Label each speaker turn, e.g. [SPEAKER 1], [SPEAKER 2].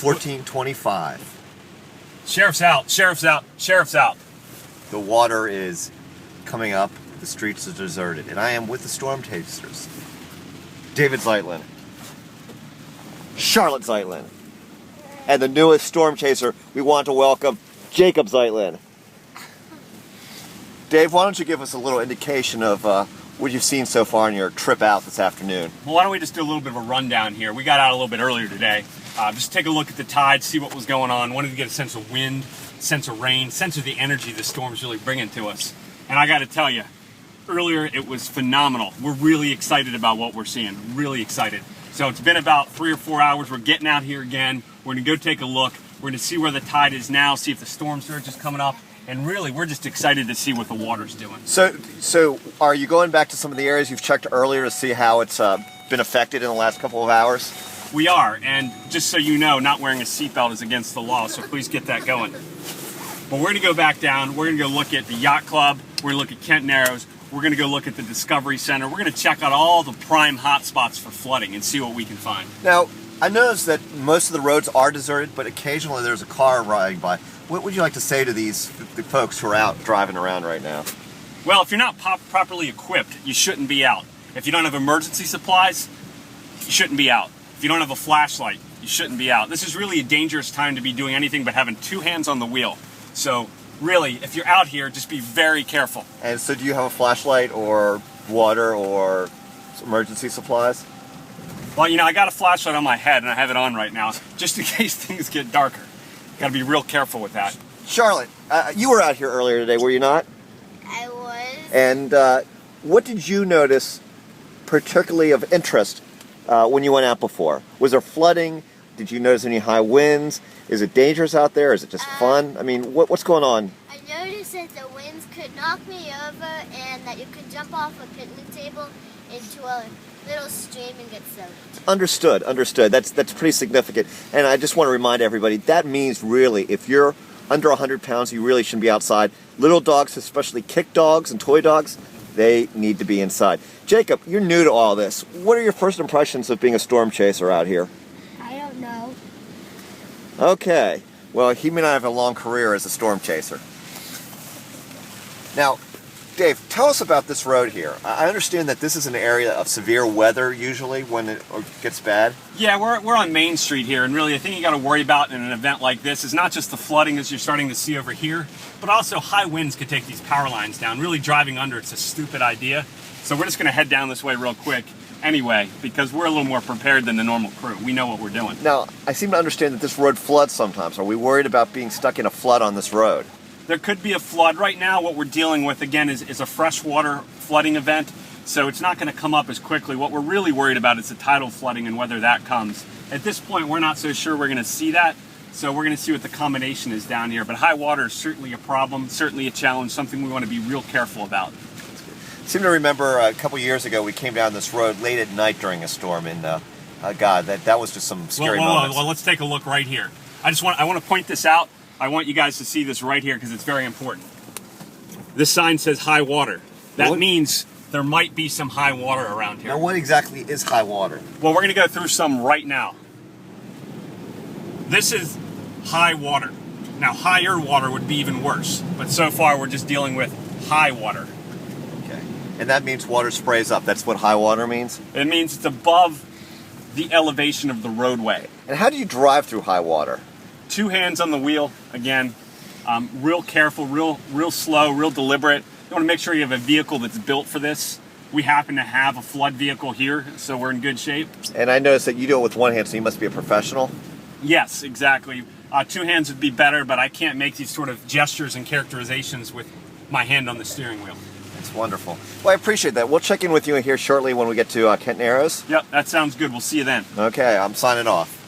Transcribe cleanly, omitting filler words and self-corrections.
[SPEAKER 1] 14:25.
[SPEAKER 2] Sheriff's out, sheriff's out, sheriff's out.
[SPEAKER 1] The water is coming up. The streets are deserted. And I am with the storm chasers. David Zeitlin. Charlotte Zeitlin. And the newest storm chaser, we want to welcome Jacob Zeitlin. Dave, why don't you give us a little indication of what you've seen so far on your trip out this afternoon?
[SPEAKER 2] Well, why don't we just do a little bit of a rundown here. We got out a little bit earlier today. Just take a look at the tide, see what was going on. Wanted to get a sense of wind, sense of rain, sense of the energy the storm's really bringing to us. And I got to tell you, earlier it was phenomenal. We're really excited about what we're seeing, really excited. So it's been about 3 or 4 hours. We're getting out here again. We're going to go take a look. We're going to see where the tide is now, see if the storm surge is coming up. And really, we're just excited to see what the water's doing.
[SPEAKER 1] So are you going back to some of the areas you've checked earlier to see how it's been affected in the last couple of hours?
[SPEAKER 2] We are, and just so you know, not wearing a seatbelt is against the law, so please get that going. But we're going to go back down. We're going to go look at the Yacht Club. We're going to look at Kent Narrows. We're going to go look at the Discovery Center. We're going to check out all the prime hotspots for flooding and see what we can find.
[SPEAKER 1] Now, I noticed that most of the roads are deserted, but occasionally there's a car riding by. What would you like to say to the folks who are out driving around right now?
[SPEAKER 2] Well, if you're not properly equipped, you shouldn't be out. If you don't have emergency supplies, you shouldn't be out. If you don't have a flashlight, you shouldn't be out. This is really a dangerous time to be doing anything but having 2 hands on the wheel. So really, if you're out here, just be very careful.
[SPEAKER 1] And so do you have a flashlight or water or emergency supplies?
[SPEAKER 2] Well, you know, I got a flashlight on my head and I have it on right now, just in case things get darker. Got to be real careful with that.
[SPEAKER 1] Charlotte, you were out here earlier today, were you not?
[SPEAKER 3] I was.
[SPEAKER 1] And what did you notice particularly of interest when you went out before? Was there flooding? Did you notice any high winds? Is it dangerous out there? Is it just fun? I mean, what's going on?
[SPEAKER 3] I noticed that the winds could knock me over and that you could jump off a picnic table into a little stream and get soaked.
[SPEAKER 1] Understood. That's pretty significant. And I just want to remind everybody, that means really, if you're under 100 pounds, you really shouldn't be outside. Little dogs, especially kick dogs and toy dogs, they need to be inside. Jacob, you're new to all this. What are your first impressions of being a storm chaser out here?
[SPEAKER 3] I don't know.
[SPEAKER 1] Okay. Well, he may not have a long career as a storm chaser. Now, Dave, tell us about this road here. I understand that this is an area of severe weather usually when it gets bad.
[SPEAKER 2] Yeah, we're on Main Street here, and really the thing you got to worry about in an event like this is not just the flooding as you're starting to see over here, but also high winds could take these power lines down. Really driving under, it's a stupid idea. So we're just going to head down this way real quick anyway, because we're a little more prepared than the normal crew. We know what we're doing.
[SPEAKER 1] Now, I seem to understand that this road floods sometimes. Are we worried about being stuck in a flood on this road?
[SPEAKER 2] There could be a flood. Right now, what we're dealing with, again, is a freshwater flooding event, so it's not going to come up as quickly. What we're really worried about is the tidal flooding and whether that comes. At this point, we're not so sure we're going to see that, so we're going to see what the combination is down here. But high water is certainly a problem, certainly a challenge, something we want to be real careful about.
[SPEAKER 1] I seem to remember a couple years ago we came down this road late at night during a storm, and God, that was just some scary moments.
[SPEAKER 2] Well, let's take a look right here. I want to point this out. I want you guys to see this right here because it's very important. This sign says high water. That means there might be some high water around here.
[SPEAKER 1] Now, what exactly is high water?
[SPEAKER 2] Well, we're going to go through some right now. This is high water. Now, higher water would be even worse, but so far we're just dealing with high water.
[SPEAKER 1] Okay. And that means water sprays up. That's what high water means?
[SPEAKER 2] It means it's above the elevation of the roadway.
[SPEAKER 1] And how do you drive through high water?
[SPEAKER 2] 2 hands on the wheel, again, real careful, real slow, real deliberate. You want to make sure you have a vehicle that's built for this. We happen to have a flood vehicle here, so we're in good shape.
[SPEAKER 1] And I noticed that you do it with 1 hand, so you must be a professional.
[SPEAKER 2] Yes, exactly. 2 hands would be better, but I can't make these sort of gestures and characterizations with my hand on the steering wheel.
[SPEAKER 1] That's wonderful. Well, I appreciate that. We'll check in with you here shortly when we get to Kent Narrows.
[SPEAKER 2] Yep, that sounds good. We'll see you then.
[SPEAKER 1] Okay, I'm signing off.